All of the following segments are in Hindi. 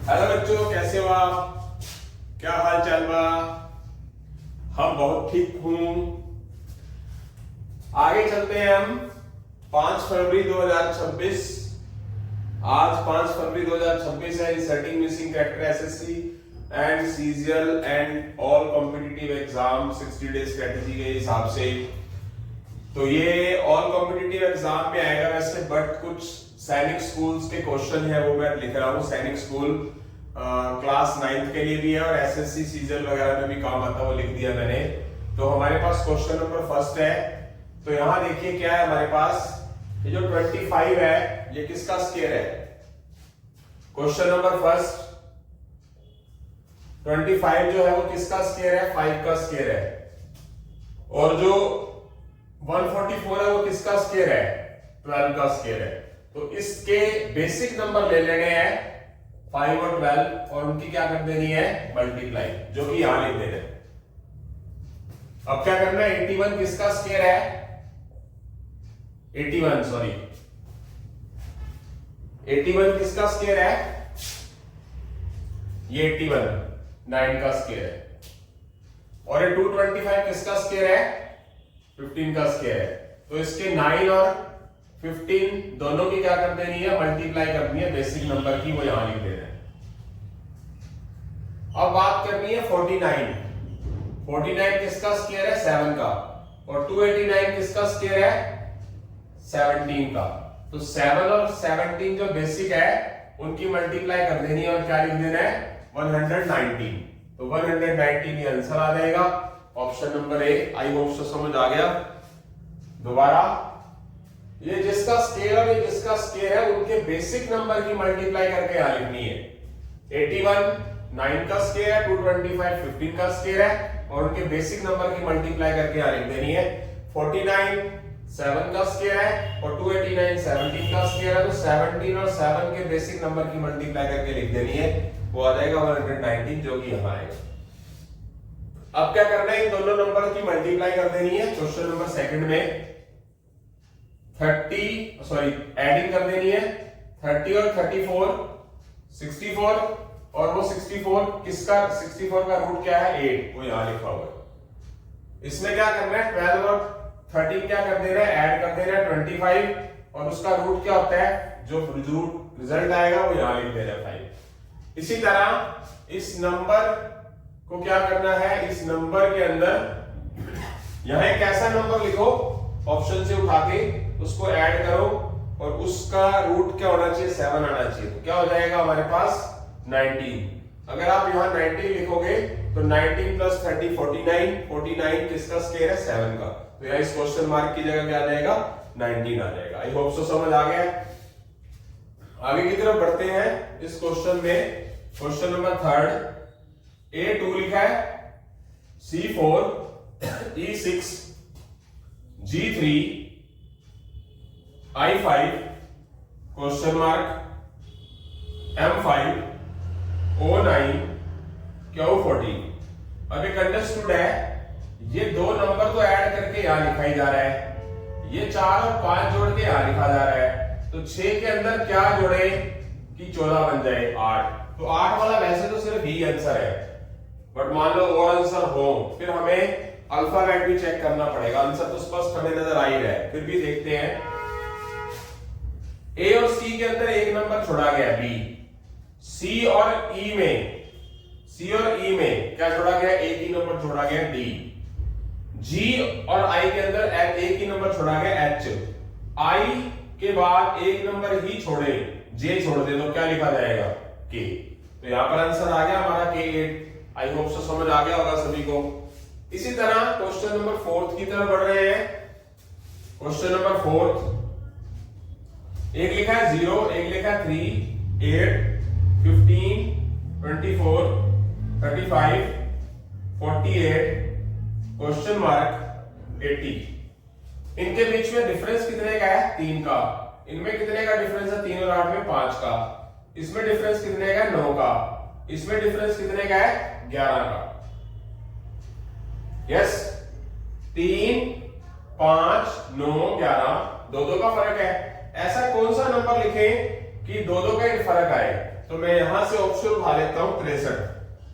हेलो बच्चों, कैसे हो आप? क्या हाल चाल बा? हम बहुत ठीक हूं। आगे चलते हैं हम 5 फरवरी 2026। आज 5 फरवरी 2026 है। Inserting missing character SSC and CGL and all competitive exam 60 days strategy के हिसाब से। तो ये ऑल कॉम्पिटिटिव एग्जाम में आएगा वैसे, बट कुछ सैनिक स्कूल्स के क्वेश्चन है वो मैं लिख रहा हूँ। सैनिक स्कूल क्लास 9th के लिए भी है और एसएससी सीजीएल वगैरह में भी काम आता है, वो लिख दिया मैंने। तो हमारे पास क्वेश्चन नंबर फर्स्ट है। तो यहाँ देखिए क्या है हमारे पास, ये जो 25 है ये किसका स्क्वायर है? क्वेश्चन नंबर फर्स्ट, 25 जो है वो किसका स्क्वायर है? 5 का स्क्वायर है। और जो 144 है वो किसका स्क्वायर है? 12 का स्क्वायर है। तो इसके बेसिक नंबर ले लेने हैं 5 और 12 और उनकी क्या कर देनी है? मल्टीप्लाई, जो कि यहां लिख देना है। अब क्या करना है? 81 किसका स्क्वायर है? 81 सॉरी 81 किसका स्क्वायर है? ये 81 9 का स्क्वायर है। और ये 225 किसका स्क्वायर है? 15 का स्क्वायर है। तो इसके 9 और 15 दोनों की क्या कर देनी है? मल्टीप्लाई करनी है बेसिक नंबर की, वो यहां लिख देना है। अब बात करनी है 49। 49 किसका स्क्वायर है? 7 का। और 289 किसका स्क्वायर है? 17 का। तो 7 और 17 जो बेसिक है उनकी मल्टीप्लाई कर देनी है और क्या लिख देना है? 119। तो 119 ये आंसर आ जाएगा, option number A. I hope so समझ आ गया। दोबारा, ये जिसका स्क्वायर और ये जिसका स्क्वायर है उनके बेसिक नंबर की मल्टीप्लाई करके यहां लिखनी है। 81 9 का स्क्वायर है, 225 15 का स्क्वायर है और उनके बेसिक नंबर की मल्टीप्लाई करके यहां लिख देनी है। 49 7 का स्क्वायर है और 289 17 का स्क्वायर है। तो 17 और 7 के बेसिक नंबर की मल्टीप्लाई करके लिख देनी है, वो आ जाएगा 119, जो कि यहां आएगा। अब क्या करना है? इन दोनों नंबर की मल्टीप्लाई कर देनी है। क्वेश्चन नंबर सेकंड में 30 सॉरी एडिंग कर देनी है। 30 और 34 64 और वो 64 किसका? 64 का रूट क्या है? 8, वो यहां लिखा हुआ है। इसमें क्या करना है? 12 और 13 क्या कर देना है? ऐड कर देना है 25 और उसका रूट क्या होता है? जो रूट रिजल्ट आएगा वो यहां लिख देना है 5। इसी तरह इस नंबर को क्या करना है? इस नंबर के अंदर यहां एक ऐसा नंबर लिखो, ऑप्शन से उठा के उसको ऐड करो और उसका रूट क्या होना चाहिए? 7 आना चाहिए। तो क्या हो जाएगा हमारे पास? 19। अगर आप यहां 19 लिखोगे तो 19 प्लस 30 49। 49 किसका स्क्वायर है? 7 का। तो यहां इस क्वेश्चन मार्क की जगह क्या आ जाएगा? 19 आ जाएगा। आई होप सो समझ आ गया। आगे की तरफ बढ़ते हैं इस क्वेश्चन में। क्वेश्चन नंबर थर्ड, A2 लिखा है, C4 E6 G3 I5 question mark M5 O9 Q14। अब एक अंडरस्टूड है, ये दो नंबर तो ऐड करके यहां लिखा ही जा रहा है, ये 4 और 5 जोड़ के यहां लिखा जा रहा है। तो 6 के अंदर क्या जोड़े कि 14 बन जाए? 8। तो 8 वाला वैसे तो सिर्फ ही आंसर है, बट मान लो और आंसर हो फिर हमें अल्फाबेट भी चेक करना पड़ेगा। आंसर तो स्पष्ट हमें नजर आ ही रहा है, फिर भी देखते हैं। ए और सी के अंदर एक नंबर छोड़ा गया बी। सी और ई में क्या छोड़ा गया? एक ही नंबर छोड़ा गया डी। जी और आई के अंदर एक ही नंबर छोड़ा गया एच। आई के बाद एक नंबर ही छोड़े, जे छोड़ दे तो क्या लिखा जाएगा? के। तो यहां पर आंसर आ गया हमारा K8। आई होप सो समझ आ गया होगा सभी को। इसी तरह क्वेश्चन नंबर 4 की तरफ बढ़ रहे हैं। क्वेश्चन नंबर 4, एक लिखा है 0, एक लिखा है 3 8 15 24 35 48 क्वेश्चन मार्क 80। इनके बीच में डिफरेंस कितने का है? 3 का। इनमें कितने का डिफरेंस है? 3 और 8 में 5 का। इसमें डिफरेंस कितने का है? 9 का। इसमें डिफरेंस कितने का है? 11 का। यस, 3 5 9 11 दो का फर्क है। ऐसा कौन सा नंबर लिखें कि दो का ही फर्क आए? तो मैं यहां से ऑप्शन उठा लेता हूं 63।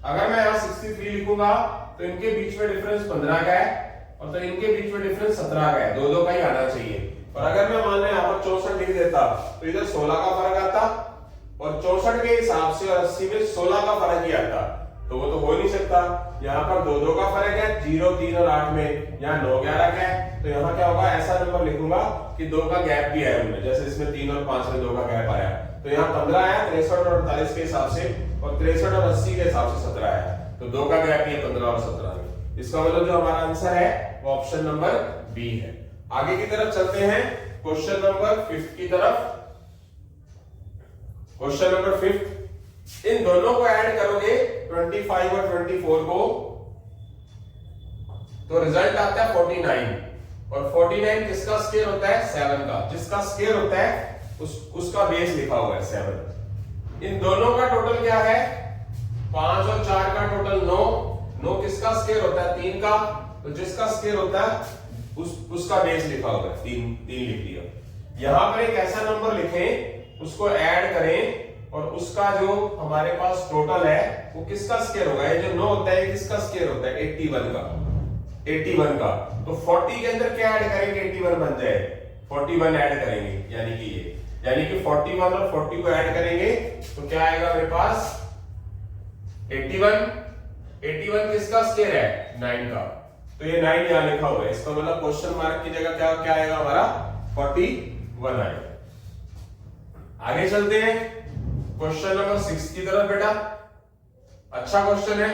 अगर मैं यहाँ 63 लिखूंगा तो इनके बीच में डिफरेंस 15 का है और तो इनके बीच में डिफरेंस 17 का है, दो का ही आना चाहिए। और अगर मैं मान लें यहाँ पर 64 लिख देता तो इधर 16 का फर्क आता और 64 के हिसाब से और 80 में 16 का फर्क ही आता, तो वो तो हो नहीं सकता। यहाँ पर दो का फर्क है, 0, 3 और 8 में, यहाँ 9, 11 का है, तो यहाँ क्या होगा, ऐसा नंबर लिखूंगा कि 2 का गैप भी है उनमें, जैसे इसमें 3 और 5 में 2 का गैप आया, तो यहाँ 15 आया 63 और 48 के हिसाब से, और 63 और 80 के हिसाब से 17 आया, तो 2 का गैप ही है 15 और 17 में। इसका मतलब जो हमारा आंसर है वो ऑप्शन नंबर बी है। आगे की तरफ चलते हैं क्वेश्चन नंबर 5 की तरफ। क्वेश्चन नंबर 5, इन दोनों को ऐड करोगे 25 और 24 को, तो रिजल्ट आता है 49, और 49 किसका स्क्वायर होता है, 7 का। जिसका स्क्वायर होता है उसका बेस लिखा हुआ है 7। इन दोनों का टोटल क्या है, 5 और 4 का टोटल 9। 9 किसका स्क्वायर होता है, 3 का, तो जिसका स्क्वायर होता है उसका बेस लिखा हुआ है 3 लिख लिया। यहां पर एक ऐसा नंबर लिखें, उसको ऐड करें और उसका जो हमारे पास टोटल है वो किसका स्क्वायर होगा। ये जो 9 होता है किसका स्क्वायर होता है, 81 का। 81 का, तो 40 के अंदर क्या ऐड करेंगे, 81 बन जाए, 41 ऐड करेंगे, यानी कि 41 और 40 को ऐड करेंगे तो क्या आएगा मेरे पास 81। 81 किसका स्क्वायर है, 9 का, तो ये 9 यहां लिखा हुआ है। इसका मतलब क्वेश्चन मार्क की जगह क्या आएगा हमारा, 41 आएगा। आगे चलते हैं क्वेश्चन नंबर 6 की तरफ। बेटा अच्छा क्वेश्चन है।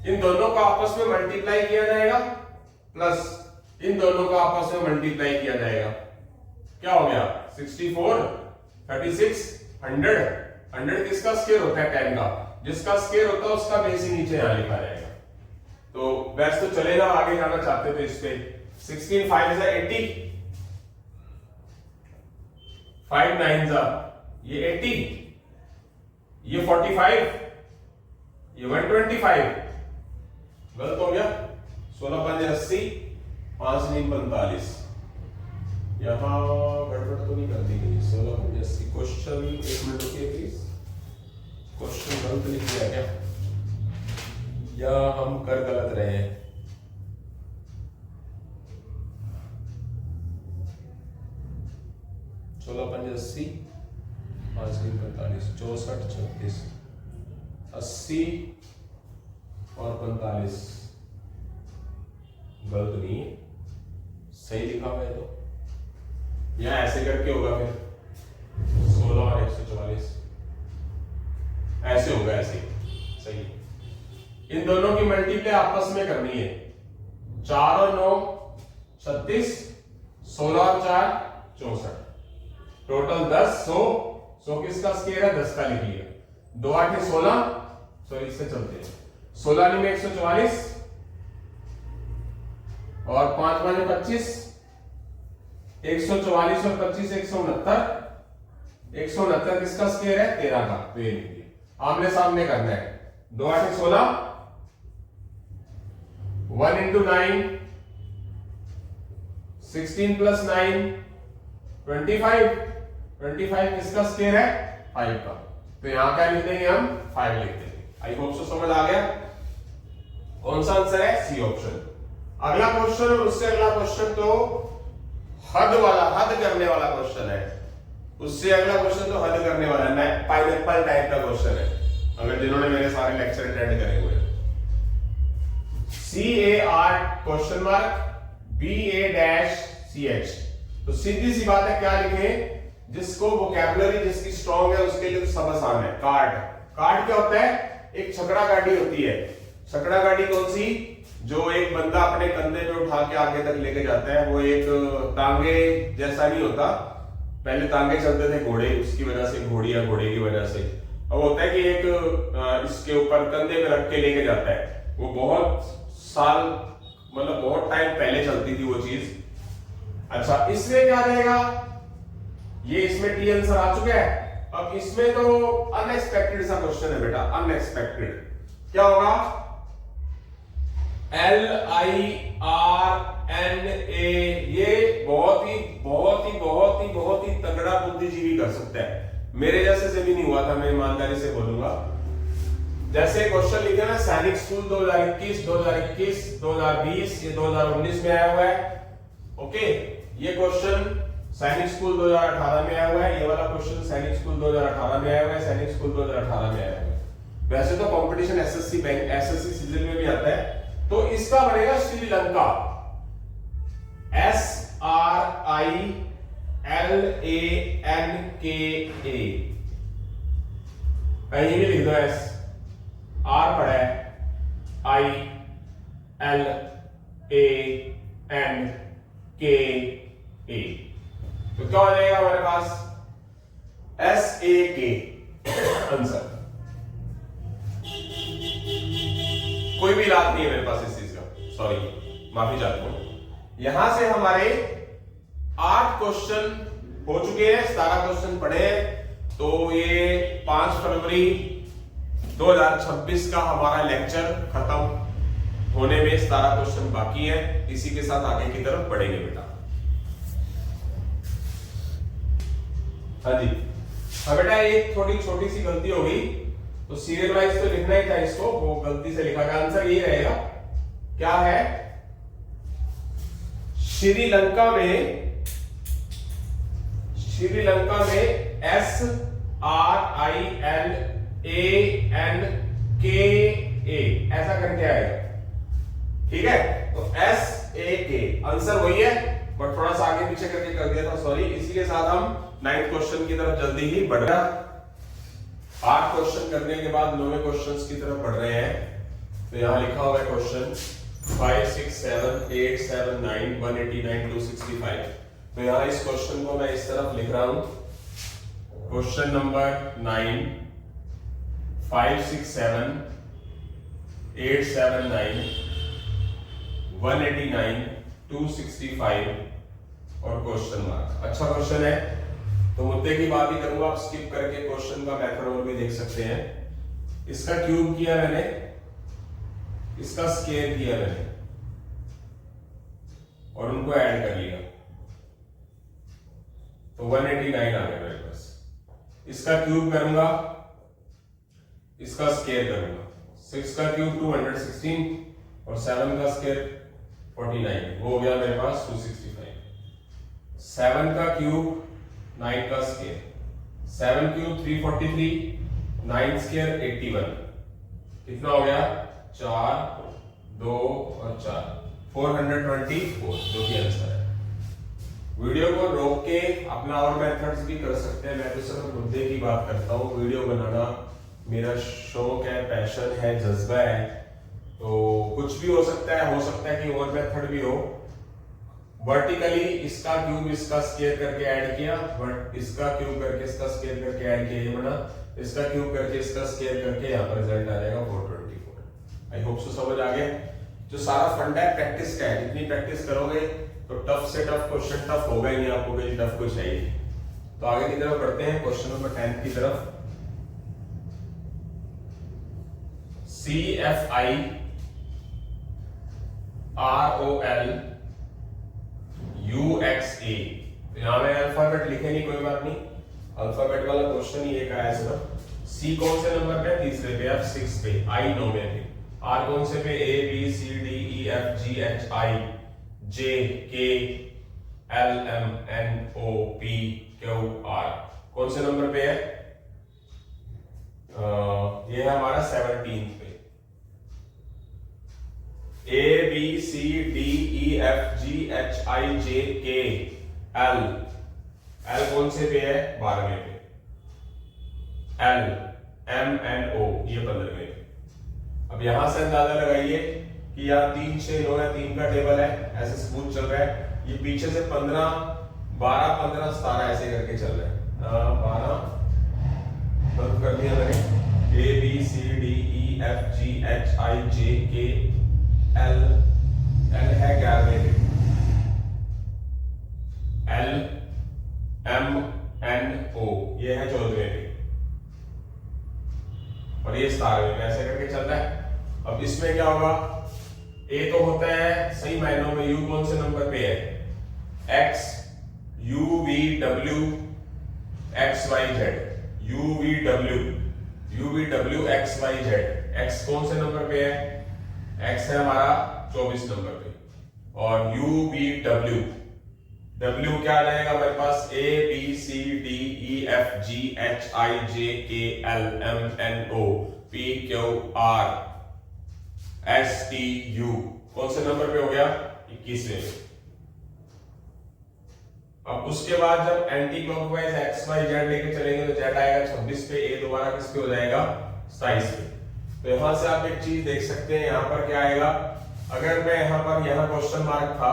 इन दोनों को आपस में मल्टीप्लाई किया जाएगा, प्लस इन दोनों को आपस में मल्टीप्लाई किया जाएगा, क्या हो गया 64, 36, 100। 100 किसका स्क्वायर होता है, 10 का। जिसका स्क्वायर होता है उसका बेस ही नीचे यहां लिखा जाएगा। तो बेस्ट तो चलेगा, आगे जाना चाहते थे इस पे। 16 5 is 80, 5 9 ये 80, ये 45, ये 125, गलत हो गया। 16 5 80, 5 9 45, यहां गड़बड़ तो नहीं कर दी गई। 16 5 80 क्वेश्चन, एक मिनट रुकिए प्लीज, क्वेश्चन गलत लिख दिया क्या, या हम कर गलत रहे हैं। सोलह 5 80, 5 9 45, 64 36, 80 और 45, गलत नहीं है, सही लिखा हुआ है। तो यहां ऐसे करके होगा, फिर 16 और 144 ऐसे होगा, ऐसे सही। इन दोनों की मल्टीप्लाई आपस में करनी है, 4 और 9 36, 16 और 4 64, टोटल 10 100 किसका स्क्वायर है, 10 का लिख लिया। 2 8 16, सॉरी इससे चलते हैं, 16 में 144 और 5 5 25, 144 और 25 169, 169 किसका स्क्वायर है, 13 का। तो ये लिखिए, आमने सामने करना है। 2 8 16, 1 into 9, 16 plus 9 25, 25 किसका स्क्वायर है, 5 का। तो यहां क्या लिख देंगे हम, 5 लिख देंगे। आई होप सो समझ आ गया। कौन सा आंसर है, सी ऑप्शन। अगला क्वेश्चन और उससे अगला क्वेश्चन तो हद करने वाला क्वेश्चन है। उससे अगला क्वेश्चन तो हद करने वाला है, पाइनएप्पल टाइप का क्वेश्चन है, अगर जिन्होंने मेरे सारे लेक्चर अटेंड करे हुए। CAR क्वेश्चन मार्क BA-CH, तो सीधी सी बात है, क्या लिखे, जिसको वोकैबुलरी जिसकी स्ट्रॉन्ग है उसके लिए तो सब आसान है। कार्ड क्या होता है, एक छकड़ा गाड़ी होती है। छकड़ा गाड़ी कौन सी, जो एक बंदा अपने कंधे पे उठा के आगे तक लेके जाता है। वो एक तांगे जैसा नहीं होता, पहले तांगे चलते थे घोड़े, उसकी वजह से घोड़ी या घोड़े की वजह से। अब होता है कि एक इसके ऊपर कंधे पे रख के लेके जाता है। वो बहुत साल, मतलब बहुत टाइम पहले चलती थी वो चीज। अच्छा, इसमें क्या रहेगा, ये इसमें टी आंसर आ चुका है। अब इसमें तो अनएक्सपेक्टेड सा क्वेश्चन है बेटा, अनएक्सपेक्टेड। क्या होगा, LIRNA, ये बहुत ही तगड़ा बुद्धिजीवी कर सकता है। मेरे जैसे से भी नहीं हुआ था, मैं ईमानदारी से बोलूंगा। जैसे क्वेश्चन लिखे ना सैनिक स्कूल 2021, 2021, 2020, ये 2019 में आया हुआ है। ओके, ये क्वेश्चन सैनिक स्कूल 2018 में आया हुआ है, ये वाला क्वेश्चन सैनिक स्कूल 2018 में आया हुआ है, सैनिक स्कूल 2018 में आया हुआ है। वैसे तो competition SSC bank, SSC season में भी आता है। तो इसका बनेगा श्रीलंका, SRILANKA, कहीं भी लिख दो एस, आर पड़ा है, ILANKA, तो क्या हो जाएगा हमारे पास SAK आंसर। कोई भी इलाज नहीं है मेरे पास इस चीज का, सॉरी, माफी चाहता हूं। यहां से हमारे 8 क्वेश्चन हो चुके हैं, 17 क्वेश्चन पढ़े हैं। तो ये 5 फरवरी 2026 का हमारा लेक्चर खत्म होने में 17 क्वेश्चन बाकी है। इसी के साथ आगे की तरफ बढ़ेंगे बेटा। हाँ जी, हाँ बेटा, एक थोड़ी छोटी सी गलती हो गई, तो सीरियल वाइज तो लिखना ही था इसको, वो गलती से लिखा गया। आंसर यही रहेगा, क्या है, श्रीलंका में SRILANKA ऐसा करके आएगा। ठीक है, तो SAK आंसर वही है, बट थोड़ा सा आगे पीछे करके कर दिया था, सॉरी। इसी के साथ हम 9th क्वेश्चन की तरफ जल्दी ही बढ़ रहे हैं। 8 क्वेश्चन करने के बाद 9वें क्वेश्चन की तरफ बढ़ रहे हैं। तो यहां लिखा हुआ है क्वेश्चन 5, 6, 7, 8, 7, 9, 189, 265। तो यहां इस क्वेश्चन को मैं इस तरफ लिख रहा हूं, क्वेश्चन नंबर 9, 5, 6, 7, 8, 7, 9, 189, 265 और क्वेश्चन मार्क। अच्छा क्वेश्चन है, तो मुद्दे की बात ही करूंगा, आप स्किप करके क्वेश्चन का मेथड और भी देख सकते हैं। इसका क्यूब किया मैंने, इसका स्क्वायर किया मैंने, और उनको ऐड कर लिया, तो 189 आ गया मेरे पास। इसका क्यूब करूंगा, इसका स्क्वायर करूंगा, 6 का क्यूब 216 और 7 का स्क्वायर 49, वो हो गया मेरे पास 265। 7 का क्यूब 9 का स्क्वायर, 7 क्यूब 343, 9 स्क्वायर 81, कितना हो गया 4, 2 और 4, 424, जो कि आंसर है। वीडियो को रोक के अपना और मेथड्स भी कर सकते हैं, मैं तो सिर्फ मुद्दे की बात करता हूँ। वीडियो बनाना मेरा शौक है, पैशन है, जज्बा है, तो कुछ भी हो सकता है कि और मेथड भी हो। वर्टिकली इसका क्यूब इसका स्क्वायर करके ऐड किया, बट इसका क्यूब करके इसका स्क्वायर करके ऐड किया, ये बना, इसका क्यूब करके इसका स्क्वायर करके यहाँ पर रिजल्ट आ जाएगा 424। आई होप सो समझ आ गया। जो सारा फंडा है प्रैक्टिस का है, जितनी प्रैक्टिस करोगे तो टफ से टफ क्वेश्चन टफ होगा ही नहीं, आपको कोई टफ कुछ चाहिए। तो आगे की तरफ बढ़ते हैं, क्वेश्चन नंबर 10 की तरफ। CFI ROL UXA, यहां में अल्फाबेट लिखे नहीं, कोई बात नहीं, अल्फाबेट वाला क्वेश्चन ही एक आया सिर्फ। C कौन से नंबर पे, तीसरे पे, F6 पे, I 9 पे, R कौन से पे, A B C D E F G H I J K L M N O P Q R कौन से नंबर पे है, ये है हमारा 17th पे। A B C D E F G H I J K L कौन से पे है, 12वें पे। L M N O ये 15वें पे। अब यहां से अंदाजा लगाइए कि यहाँ 3, 6, 9 है, 3 का टेबल है, ऐसे स्मूथ चल रहा है। ये पीछे से 15, 12, 15, 17 ऐसे करके चल रहा है। 12 बंद कर दिया मैंने। A B C D E F G H I J K L है 11वें पे, L M N O ये है 14वें पे, और ये 17वें पे, ऐसे करके चल रहा है। अब इसमें क्या होगा, A तो होता है सही मायनों में, U कौन से नंबर पे है, X U V W X Y Z, UVW XYZ। X कौन से नंबर पे है? X है हमारा 24 नंबर पे। और UVW W क्या आ जाएगा हमारे पास? A B C D E F G H I J K L M N O P Q R S T U। कौन से नंबर पे हो गया? 21वें। अब उसके बाद जब anti clockwise X Y Z लेके चलेंगे तो जेड आएगा 26 पे, ए दोबारा किस पे हो जाएगा? 27 पे। तो यहां से आप एक चीज देख सकते हैं, यहां पर क्या आएगा? अगर मैं यहां क्वेश्चन मार्क था,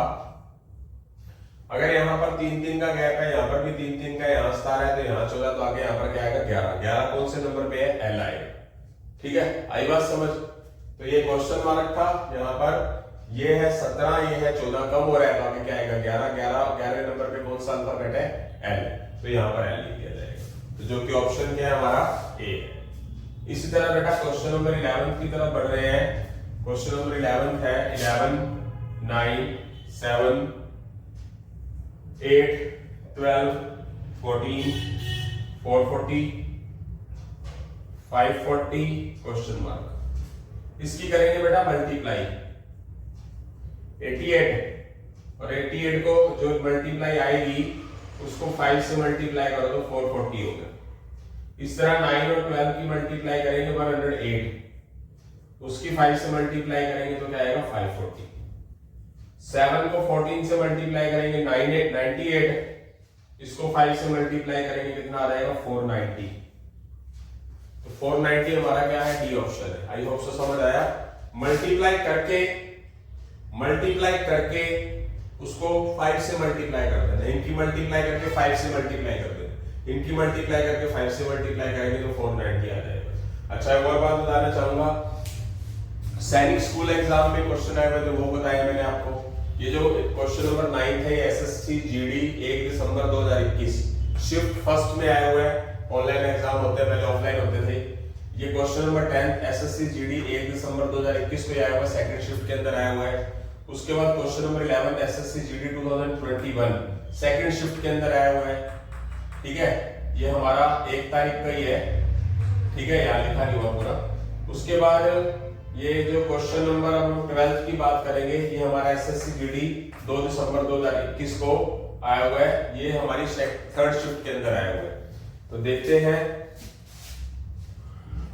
अगर यहां पर 3-3 का गैप है, यहां पर भी 3-3 का, यहां स्टार है, तो यहां 14, तो आगे यहां पर क्या आएगा? 11। 11 कौन से नंबर पे है? एल आएगा। ठीक है, आई बात समझ? तो ये क्वेश्चन मार्क था, यहां पर ये है 17, ये है 14, कम हो रहा है तो आगे क्या आएगा? 11 नंबर पे कौन सा अल्फाबेट है? एल। तो यहां पर एल लिख दिया जाएगा, तो जो कि ऑप्शन क्या है हमारा? ए है। इसी तरह बेटा क्वेश्चन नंबर 11 की तरफ बढ़ रहे हैं। क्वेश्चन नंबर 11 है 11, 9, 7, 8, 12, 14, 440, 540 क्वेश्चन मार्क। इसकी करेंगे बेटा मल्टीप्लाई। 88 और 88 को जो मल्टीप्लाई आएगी उसको 5 से मल्टीप्लाई करो तो 440 होगा। इस तरह 9 और 12 की मल्टीप्लाई करेंगे 108, उसकी 5 से मल्टीप्लाई करेंगे तो क्या आएगा? 540। 7 को 14 से मल्टीप्लाई करेंगे 98, इसको 5 से मल्टीप्लाई करेंगे कितना आ जाएगा? 490। तो 490 हमारा क्या है? डी ऑप्शन है। आई होप सो समझ आया। मल्टीप्लाई करके उसको 5 से मल्टीप्लाई कर देना, इनकी मल्टीप्लाई करके 5 से मल्टीप्लाई कर देना, इनकी मल्टीप्लाई करके 5 से मल्टीप्लाई करेंगे तो 490 आ जाएगा। अच्छा, एक और बात बताना चाहूंगा, सैनिक स्कूल एग्जाम में क्वेश्चन आए हुए थे, वो बताया मैंने आपको। ये जो क्वेश्चन नंबर 9 है, एसएससी जीडी 1 दिसंबर 2021 शिफ्ट फर्स्ट में आए हुए हैं। ऑनलाइन एग्जाम होते हैं, पहले ऑफलाइन होते थे। ये क्वेश्चन नंबर 10 एसएससी जीडी 1 दिसंबर 2021 को आया हुआ, सेकंड शिफ्ट के अंदर आया हुआ है। उसके बाद question number 11 SSC GD 2021 second shift के अंदर आया हुआ है। ठीक है, ये हमारा 1 तारीख का ही है। ठीक है, यहाँ लिखा नहीं हुआ पूरा। उसके बाद ये जो क्वेश्चन नंबर हम 12 की बात करेंगे, ये हमारा एसएससी जीडी 2 दिसंबर 2021 को आया हुआ है। ये हमारी थर्ड शिफ्ट के अंदर आया हुआ है। तो देखते हैं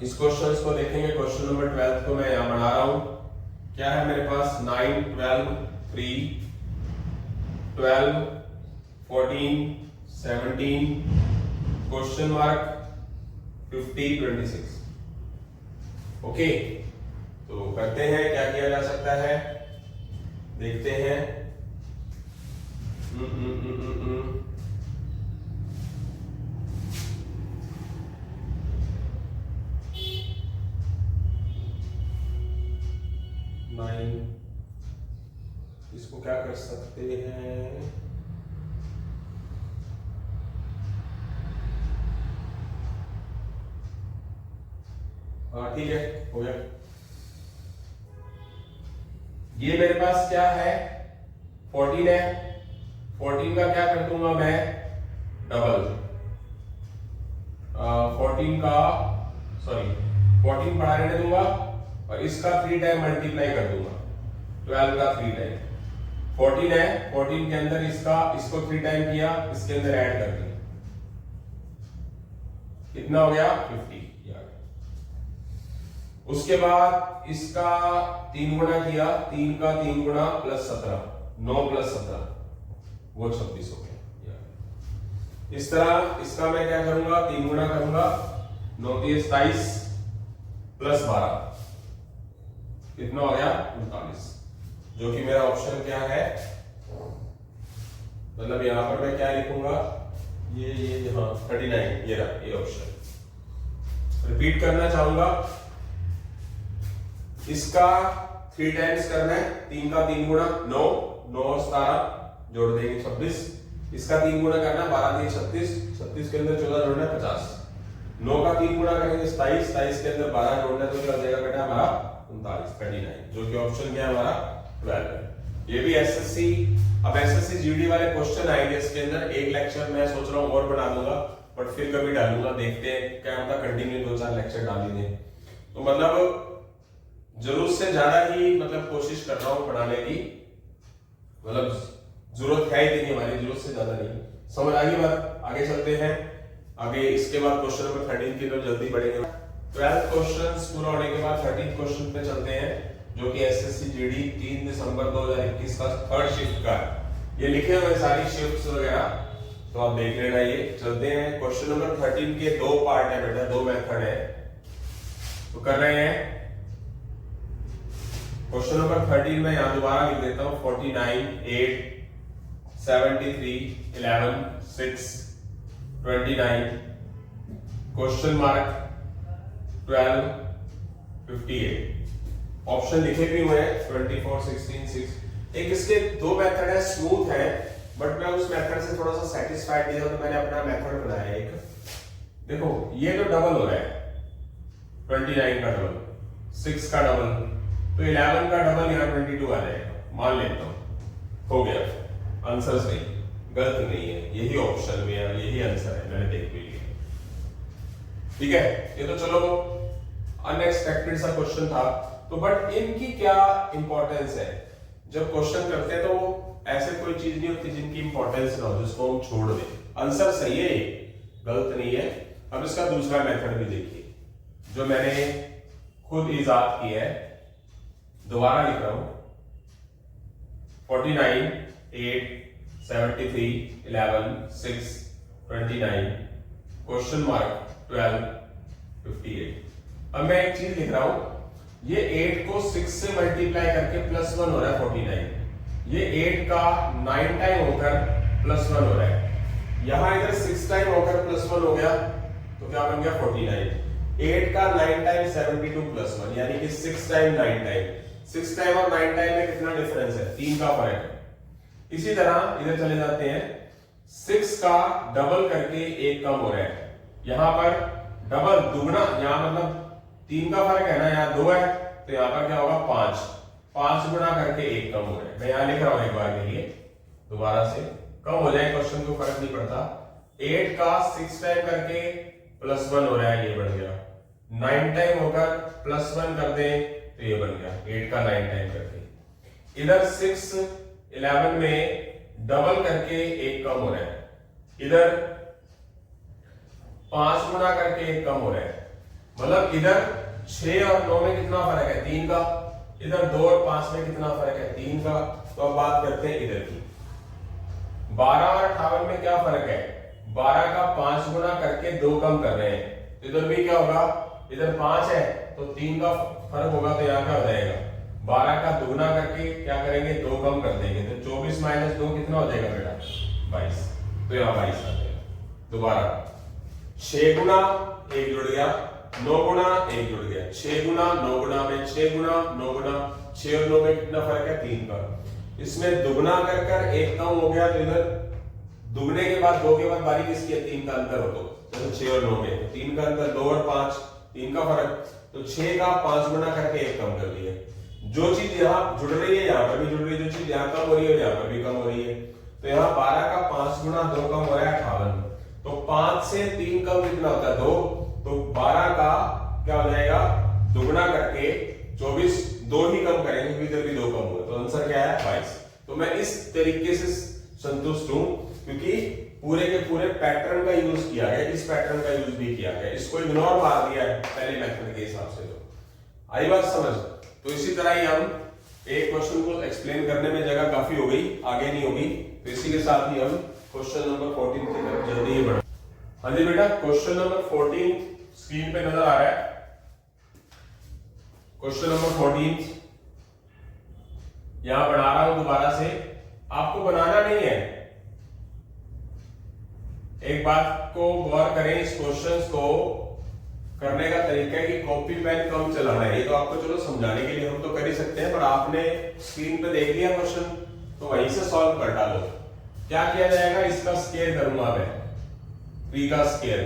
इस क्वेश्चंस को, देखेंगे। क्वेश्चन नंबर 12 को मैं यहां बना रहा हूं। क्या है मेरे पास? 9, 12, 3, 12, 14, 17, क्वेश्चन मार्क 50, 26। ओके, तो करते हैं, क्या किया जा सकता है देखते हैं। इसको क्या कर सकते हैं? हाँ ठीक है, हो गया। ये मेरे पास क्या है? 14 है। 14 का क्या कर दूंगा मैं? डबल। 14 का 14 बढ़ा रहने दूंगा और इसका 3 टाइम मल्टीप्लाई कर दूंगा। 12 का 3 टाइम 14 है, 14 के अंदर इसको 3 टाइम किया, इसके अंदर ऐड कर दिया, कितना हो गया? 50। उसके बाद इसका 3 गुना किया, 3 का 3 गुना प्लस 17, 9 प्लस 17 वो 26 हो गया। इस तरह इसका मैं क्या करूंगा? 3 गुना करूंगा, 9 3 27 प्लस 12 कितना हो गया? 39, जो कि मेरा ऑप्शन क्या है? मतलब यहां पर मैं क्या लिखूंगा? ये हाँ 39, ये रहा, ये ऑप्शन। रिपीट करना चाहूंगा, इसका 3 टाइम्स करना है, 3 का 3 गुना 9, 9 17 जोड़ देंगे 26, इसका 3 गुना करना है, 12 3 36, 36 के अंदर 14 जोड़ना है 50, 9 का 3 गुना करेंगे 27, 27 के अंदर 12 जोड़ना है तो क्या हो जाएगा बेटा हमारा? 39, 39, जो कि ऑप्शन क्या है हमारा? 12 है। ये भी एसएससी, अब एसएससी जीडी वाले क्वेश्चन आएंगे इसके अंदर। एक लेक्चर मैं सोच रहा हूँ और बना दूंगा, बट फिर कभी डालूंगा, देखते हैं क्या होता, कंटिन्यू 2-4 लेक्चर डाल ही दें। तो मतलब जरूरत से ज्यादा ही मतलब कोशिश कर रहा हूँ पढ़ाने की, मतलब जरूरत है ही नहीं हमारी, जरूरत से ज्यादा नहीं। समझ आ गई बात? आगे चलते हैं। आगे इसके बाद क्वेश्चन नंबर 13 की तरफ जल्दी बढ़ेंगे। 12 क्वेश्चंस पूरा होने के बाद 13 क्वेश्चन पे चलते हैं, जो कि एसएससी जीडी 3 दिसंबर 2021 का थर्ड शिफ्ट का। ये लिखे हुए सारी शिफ्ट्स वगैरह, तो आप देख लेना। ये चलते हैं क्वेश्चन नंबर 13 के 2 पार्ट है बेटा, 2 मेथड है, तो कर रहे हैं। क्वेश्चन नंबर 13 में यहां दोबारा लिख देता हूं, 49, 8, 73, 11, 6, 29, क्वेश्चन मार्क 12, 58। ऑप्शन लिखे भी हुए हैं 24, 16, 6। एक इसके 2 मेथड है, स्मूथ है, बट मैं उस मेथड से थोड़ा सा सेटिस्फाइड नहीं था, तो मैंने अपना मेथड बनाया एक। देखो ये तो डबल हो रहा है, 29 का डबल, 6 का डबल, तो 11 का डबल यहाँ 22 आ जाएगा, मान लेता हूं। हो गया आंसर सही, गलत नहीं है, यही ऑप्शन में है, यही आंसर है, मैंने देख भी लिया। ठीक है, ये तो चलो अनएक्सपेक्टेड सा क्वेश्चन था, तो बट इनकी क्या इंपॉर्टेंस है? जब क्वेश्चन करते हैं तो ऐसे कोई चीज नहीं होती जिनकी इंपॉर्टेंस ना हो, जिसको हम छोड़ दें। आंसर सही है, गलत नहीं है। अब इसका दूसरा मेथड भी देखिए, जो मैंने खुद इजाद किया है, दोबारा लिख रहा हूं। 49, 8, 73, 11, 6, 29, क्वेश्चन मार्क 12, 58। अब मैं एक चीज लिख रहा हूं, ये 8 को 6 से मल्टीप्लाई करके +1 हो रहा है 49। ये 8 का 9 टाइम होकर +1 हो रहा है। यहां इधर 6 टाइम होकर +1 हो गया, तो क्या बन गया 49। 8 का 9 टाइम 72 +1, यानी कि 6 टाइम 9 टाइम। 6 टाइम और 9 टाइम में कितना डिफरेंस है? 3 का फर्क है। इसी तरह इधर चले जाते हैं, 6 का डबल करके 1 कम हो रहा है, यहां पर डबल दुगना, यहां मतलब 3 का फर्क है ना, यहाँ 2 है, तो यहाँ पर क्या होगा 5 गुना करके 1 कम हो रहा है। मैं यहाँ लिख रहा हूं एक बार के लिए, दोबारा से कम हो जाए क्वेश्चन को फर्क नहीं पड़ता। 8 का 6 टाइम करके +1 हो रहा है, ये बन गया। 9 टाइम होकर +1 कर दें तो ये बन गया 8 का 9 टाइम करके। इधर 6 11 में डबल करके 1 कम हो रहा है, इधर 5 गुना करके 1 कम हो रहा है, मतलब इधर 6 और 9 में कितना फर्क है? 3 का। इधर 2 और 5 में कितना फर्क है? 3 का। तो अब बात करते हैं इधर की। 12 और 58 में क्या फर्क है? 12 का 5 गुना करके 2 कम कर रहे हैं, तो इधर भी क्या होगा? इधर 5 है तो 3 का फर्क होगा, तो यहाँ क्या हो जाएगा? 12 का दुगना करके क्या करेंगे? 2 कम कर देंगे, तो 24 - 2 कितना हो जाएगा बेटा? 22। तो यहाँ 22 आ जाएगा। दोबारा 6 गुना 1 जुड़ गया, 9 गुना 1 जुड़ गया, 6 गुना 9 गुना में 6 गुना 9 गुना, 6 और 9 में कितना फर्क है? 3 का। इसमें दुगना कर 1 कम हो गया, तो इधर दुगने के बाद 2 के बाद बारी किसकी है? 3 का अंतर हो, तो 6 और 9 में 3 का अंतर, 2 और 5 3 का फर्क, तो 6 का 5 गुना करके 1 कम कर दिया। जो चीज यहाँ जुड़ रही है यहाँ पर भी जुड़ रही है, जो चीज यहाँ कम हो रही है यहाँ पर भी कम हो रही है, तो यहाँ 12 का 5 गुना 2 कम हो रहा है 58। तो 5 से 3 कम कितना होता है? 2। तो 12 का क्या हो जाएगा? दुगना करके 24, 2 ही कम करेंगे क्योंकि इधर भी 2 कम हुआ, तो आंसर क्या है? 22। तो मैं इस तरीके से संतुष्ट हूं, क्योंकि पूरे के पूरे पैटर्न का यूज किया गया, इस पैटर्न का यूज भी किया गया, इसको इग्नोर मार दिया है पहले मेथड के हिसाब से। तो आई बात समझ? तो इसी तरह ही हम एक क्वेश्चन को एक्सप्लेन करने में जगह काफी हो गई, आगे नहीं होगी, तो इसी के साथ ही हम क्वेश्चन नंबर 14 की तरफ जल्दी ही बढ़े। हाँ जी बेटा, क्वेश्चन नंबर 14 स्क्रीन पे नजर आ रहा है। क्वेश्चन नंबर 14 यहां बना रहा हूं दोबारा से, आपको बनाना नहीं है। एक बात को गौर करें, इस क्वेश्चंस को करने का तरीका है कि कॉपी पेन कम चलाना है। ये तो आपको चलो समझाने के लिए हम तो कर ही सकते हैं, पर आपने स्क्रीन पे देख लिया क्वेश्चन, तो वहीं से सॉल्व कर डालो। क्या किया जाएगा? इसका स्क्वायर करूंगा मैं, 3 का स्क्वायर,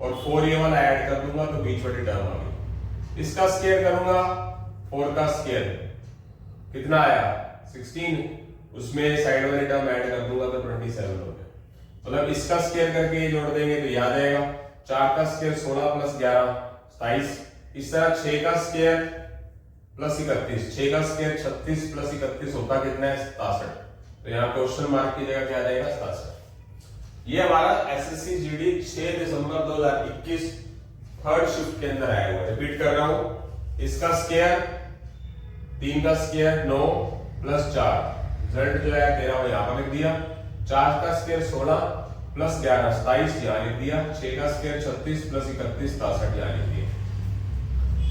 और 4 ये वाला ऐड कर दूंगा तो बीच वाली टर्म आ गई। इसका स्क्वायर करूंगा, 4 का स्क्वायर कितना आया? 16, उसमें साइड वाली टर्म ऐड कर दूंगा तो 27 हो गया। मतलब इसका स्क्वायर करके ये जोड़ देंगे तो याद आएगा। 4 का स्क्वायर 16 प्लस 11 27। इस तरह 6 का स्क्वायर प्लस 31, 6 का स्क्वायर 36 प्लस 31 होता कितना है 67। तो यहाँ क्वेश्चन मार्क की जगह क्या आ जाएगा 67। ये हमारा एसएससी जीडी 6 दिसंबर 2021 थर्ड शिफ्ट के अंदर आया हुआ है। रिपीट कर रहा हूं, इसका स्क्वायर 3 का स्क्वायर 9 प्लस 4, रिजल्ट जो है 13 यहां पर लिख दिया। 4 का स्क्वायर 16 प्लस 11 27 यहां लिख दिया। 6 का स्क्वायर 36 प्लस 31 63 यहां लिख दिया।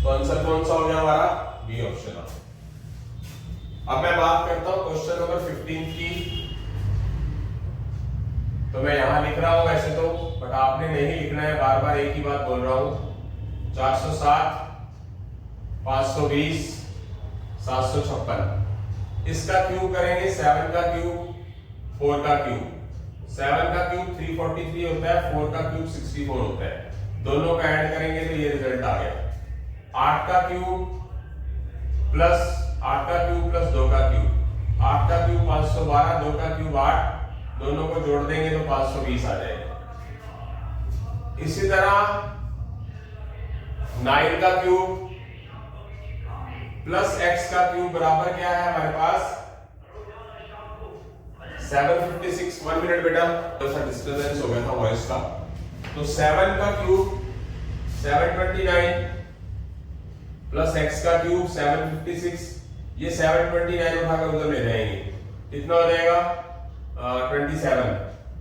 तो आंसर कौन सा हो गया हमारा? B option. अब मैं बात करता हूं क्वेश्चन नंबर 15 की। तो मैं यहां लिख रहा हूं वैसे तो, बट आपने नहीं लिखना है, बार बार एक ही बात बोल रहा हूं। 407 520 756। इसका क्यूब करेंगे, 7 का क्यूब 4 का क्यूब। 7 का क्यूब 343 होता है, 4 का क्यूब 64 होता है। दोनों का ऐड करेंगे तो ये रिजल्ट आ गया। 8 का क्यूब प्लस 8 का क्यूब प्लस 2 का क्यूब। 8 का क्यूब 512, 2 का क्यूब 8, दोनों को जोड़ देंगे तो 520 आ जाएगा। इसी तरह 9 का क्यूब प्लस x का क्यूब बराबर क्या है हमारे पास 756। 1 मिनट बेटा, थोड़ा डिस्टर्बेंस हो गया था वॉइस का। तो 7 का क्यूब 729 प्लस x का क्यूब 756। ये 729 उठाकर उधर ले जाएंगे, कितना हो जाएगा 27।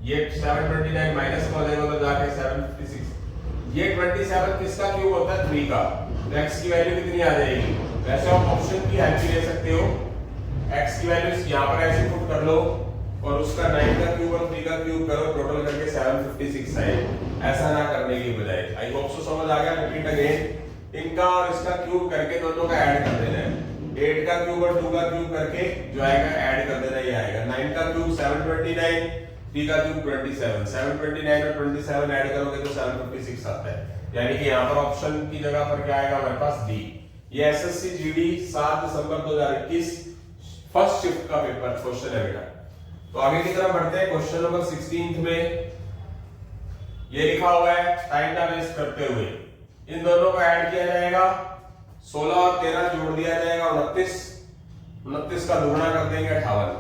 ये 729 माइनस में हो जाएगा उधर जाके 756। ये 27 किसका क्यूब होता है 3 का, तो x की वैल्यू कितनी आ जाएगी? वैसे आप ऑप्शन की हेल्प भी ले सकते हो। x की वैल्यू यहां पर ऐसे पुट कर लो और उसका 9 का क्यूब और 3 का क्यूब करो, टोटल करके 756 आए। ऐसा ना करने की बजाय, आई होप सो समझ आ गया। रिपीट अगेन, इनका और इसका क्यूब करके दोनों का ऐड कर देना है। 8 का क्यूब और 2 का क्यूब करके जो आएगा ऐड कर देना, ये आएगा। 9 का क्यूब 729, 3 का क्यूब 27। 729 और 27 ऐड करोगे तो 756 आता है। यानी कि यहाँ पर ऑप्शन की जगह पर क्या आएगा हमारे पास डी। ये एसएससी जीडी 7 दिसंबर 2021 फर्स्ट शिफ्ट का पेपर क्वेश्चन है बेटा। तो आगे की तरफ बढ़ते हैं। क्वेश्चन नंबर 16 में ये लिखा हुआ है, टाइम का वेस्ट करते हुए इन दोनों को ऐड किया जाएगा। 16 और 13 जोड़ दिया जाएगा 29। 29 का दुगुना कर देंगे 58।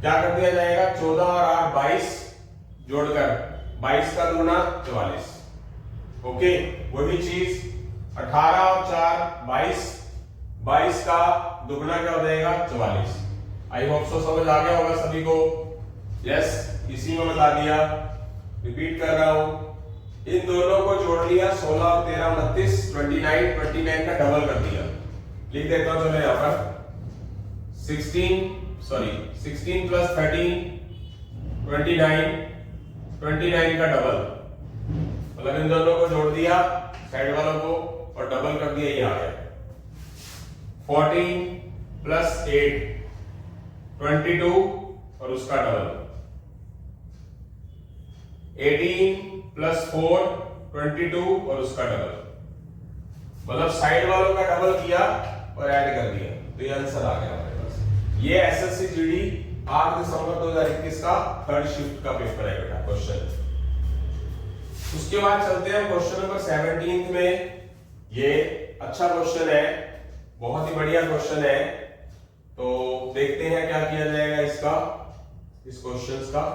क्या कर दिया जाएगा 14 और 8 22 जोड़कर 22 का दुगुना 44। ओके, वही चीज 18 और 4 22, 22 का दुगुना क्या हो जाएगा 44। आई होप सो समझ आ गया होगा सभी को। यस, इसी में बता दिया। रिपीट कर रहा हूं, इन दोनों को जोड़ लिया 16 और 13 29, 29 का डबल कर दिया। लिख देता हूं चलो यहां पर 16 प्लस 13 29 का डबल, मतलब इन दोनों को जोड़ दिया साइड वालों को और डबल कर दिया, ये आ गया 14 प्लस 8 22 और उसका डबल 18 प्लस 4 22 और उसका डबल, मतलब साइड वालों का डबल किया और ऐड कर दिया, तो ये आंसर आ गया हमारे पास। ये एसएससी जीडी 8 दिसंबर 2021 का थर्ड शिफ्ट का पेपर है बेटा क्वेश्चन। उसके बाद चलते हैं क्वेश्चन नंबर 17 में। ये अच्छा क्वेश्चन है, बहुत ही बढ़िया क्वेश्चन है। तो देखते हैं क्या किया जाएगा इसका, इस क्वेश्चन का।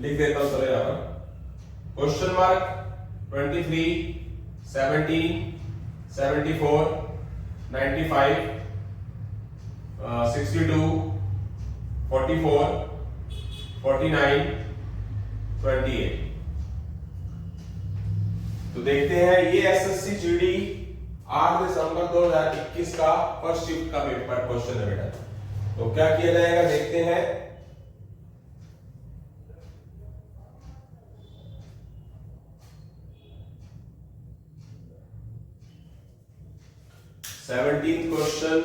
लिख देता हूं चलो यहां पर क्वेश्चन मार्क 23 17 74 95 62 44 49 28। तो देखते हैं ये एसएससी जीडी 8 दिसंबर 2021 का फर्स्ट शिफ्ट का पेपर क्वेश्चन है बेटा। तो क्या किया जाएगा देखते हैं। सेवनटीन्थ क्वेश्चन,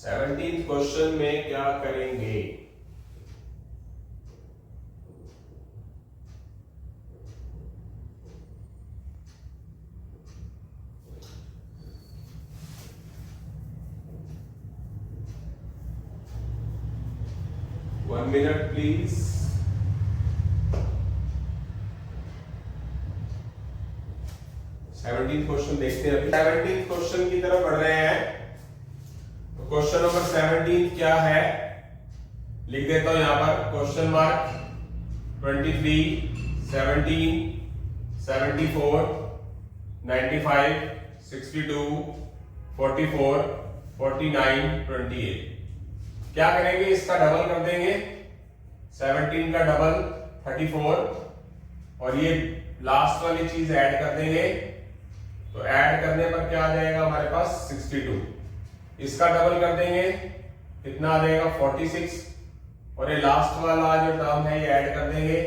17th क्वेश्चन में क्या करेंगे? One minute please. 17th question देखते हैं। अभी 17th क्वेश्चन की तरफ बढ़ रहे हैं। तो क्वेश्चन नंबर 17 क्या है लिख देता हूं यहां पर। Question mark 23, 17, 74, 95, 62, 44, 49, 28। क्या करेंगे? इसका डबल कर देंगे। 17 का डबल 34 और ये लास्ट वाली चीज ऐड कर देंगे। तो ऐड करने पर क्या आ जाएगा हमारे पास? 62। इसका डबल कर देंगे, कितना आ जाएगा? 46। और ये लास्ट वाला जो टर्म है ये ऐड कर देंगे,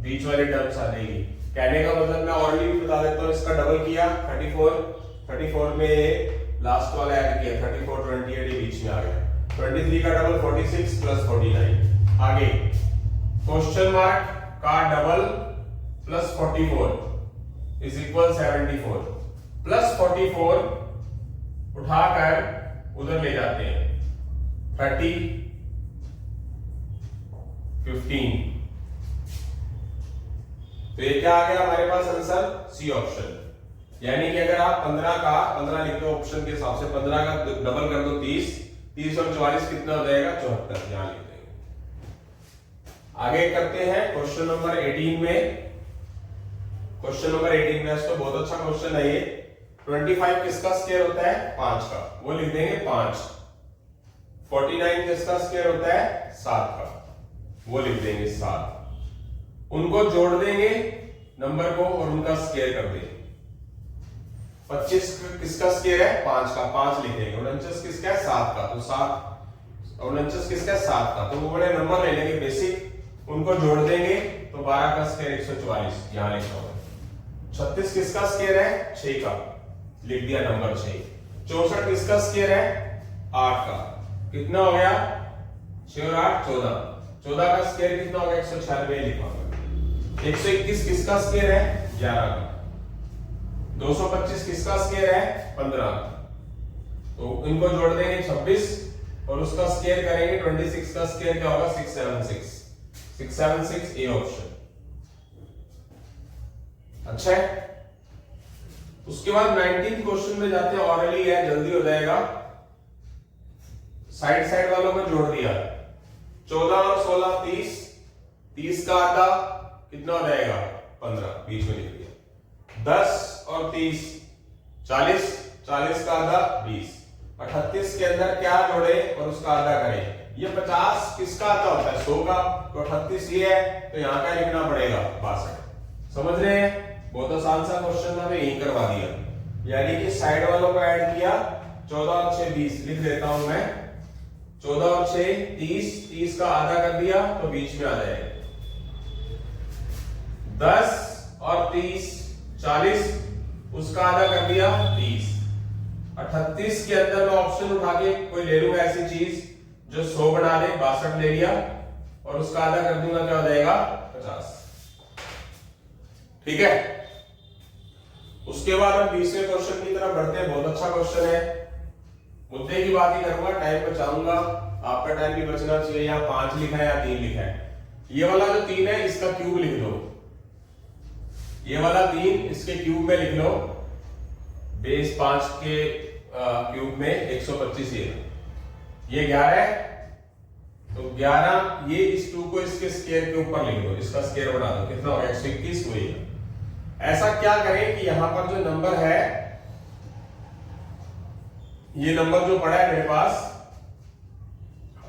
बीच वाली टर्म्स आ जाएगी। कहने का मतलब मैं ऑलरेडी बता देता हूँ, इसका डबल किया 34 में लास्ट वाला ऐड किया 34, 28 ये बीच में आ गया। 23 का डबल 46 प्लस 49। आगे क्वेश्चन मार्क का double plus 44 is equal 74 plus 44 उठाकर उधर ले जाते हैं 30, 15। तो ये क्या आ गया हमारे पास आंसर? C option. यानी कि अगर आप 15 लिख दो ऑप्शन के हिसाब से, 15 का डबल कर दो 30 और 44 कितना हो जाएगा? 74। यहां लिख देंगे। आगे करते हैं क्वेश्चन नंबर 18 में। क्वेश्चन नंबर 18 में तो बहुत अच्छा क्वेश्चन है ये। 25 किसका स्क्वायर होता है? 5 का, वो लिख देंगे 5। 49 किसका स्क्वायर होता है? 7 का, वो लिख देंगे 7। उनको जोड़ देंगे नंबर को और उनका स्क्वायर कर देंगे। 25 किसका स्क्वायर है? 5 का, 5 लिख देंगे। 49 किसका है? 7 का, तो 7। 49 किसका है? 7 का, तो वो बड़े नंबर ले लेंगे बेसिक, उनको जोड़ देंगे तो 12 का स्क्वायर 144 यहां लिखा होगा। 36 किसका स्क्वायर है? 6 का, लिख दिया नंबर 6। 64 किसका स्क्वायर है? 8 का, कितना हो गया? 6 और 8 14। 14 का स्क्वायर कितना हो गया? 196 लिखा होगा। 121 किसका स्क्वायर है? 11 का। 225 किसका स्क्वायर है? 15। तो इनको जोड़ देंगे 26 और उसका स्क्वायर करेंगे 26 का स्क्वायर क्या होगा? 676। 676 ए ऑप्शन। अच्छा है। उसके बाद 19 क्वेश्चन में जाते हैं, ऑरली है, जल्दी हो जाएगा। साइड वालों को जोड़ दिया 14 और 16 30, 30 का आधा कितना हो जाएगा? 15, बीच में लिख दिया। 10 और 30 40, 40 का आधा 20। 38 के अंदर क्या जोड़े और उसका आधा करें? ये 50 किसका आधा होता है? 100 का, तो 38 ये है, तो यहां क्या लिखना पड़ेगा? 62। समझ रहे हैं? बहुत आसान सा क्वेश्चन था, मैं यही करवा दिया। यानी कि साइड वालों को ऐड किया, 14 और 6 20 लिख देता हूं मैं। 14 और 6 30, 30 का आधा कर दिया तो बीच में आ जाएगा। 10 और 30 40, उसका आधा कर दिया 30। 38 के अंदर मैं ऑप्शन उठा के कोई ले लूंगा ऐसी चीज जो 100 बना दे, 62 ले लिया और उसका आधा कर दूंगा, क्या हो जाएगा? 50। ठीक है। उसके बाद हम 20वें क्वेश्चन की तरफ बढ़ते हैं। बहुत अच्छा क्वेश्चन है, मुद्दे की बात ही करूंगा, टाइम बचाऊंगा, आपका टाइम भी बचना चाहिए। यहाँ 5 लिखा है या 3 लिखा है। ये वाला जो 3 है इसका क्यूब लिख दो, ये वाला 3 इसके क्यूब में लिख लो। बेस 5 के क्यूब में 125 ये 11 है, तो 11 ये इस 2 को इसके स्क्वायर के ऊपर लिख दो, इसका स्क्वायर बना दो, कितना हो गया? 121 हुई। ऐसा क्या करें कि यहां पर जो नंबर है, ये नंबर जो पड़ा है मेरे पास,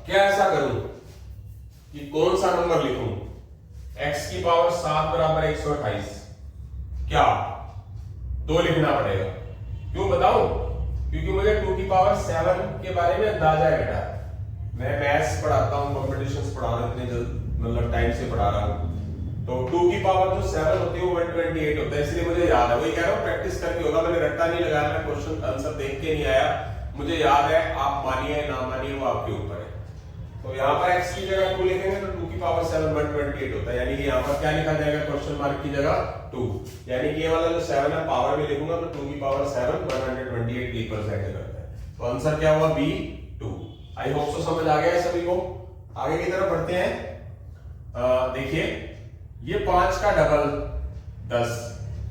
क्या ऐसा करूं कि कौन सा नंबर लिखूं? x की पावर 7 बराबर 128, क्या 2 लिखना पड़ेगा। क्यों बताऊं? क्योंकि मुझे 2 की पावर 7 के बारे में अंदाजा है बेटा। मैं मैथ्स पढ़ाता हूं, कॉम्पिटिशन्स पढ़ा रहा हूं, इतने जल्द मतलब टाइम से पढ़ा रहा हूं। तो 2 की पावर जो 7 होती है वो 128 होता है, इसलिए मुझे याद है। वही कह रहा हूं, प्रैक्टिस करके होगा। मैंने रट्टा नहीं लगाया, मैं क्वेश्चन आंसर देख के नहीं आया, मुझे याद है, आप मानिए ना मानिए वो आपके ऊपर है। तो यहाँ पर x की जगह 2 लिखेंगे तो 2 की पावर 7 128 होता है, यानी कि यहाँ पर क्या लिखा जाएगा क्वेश्चन मार्क की जगह 2, यानी कि ये वाला जो 7 है पावर में लिखूंगा तो 2 की पावर 7 128 रिप्रेजेंट करता है। तो आंसर क्या हुआ बी 2। आई होप सो समझ आ गया है सभी को। आगे की तरफ बढ़ते हैं। देखिए ये 5 का डबल 10,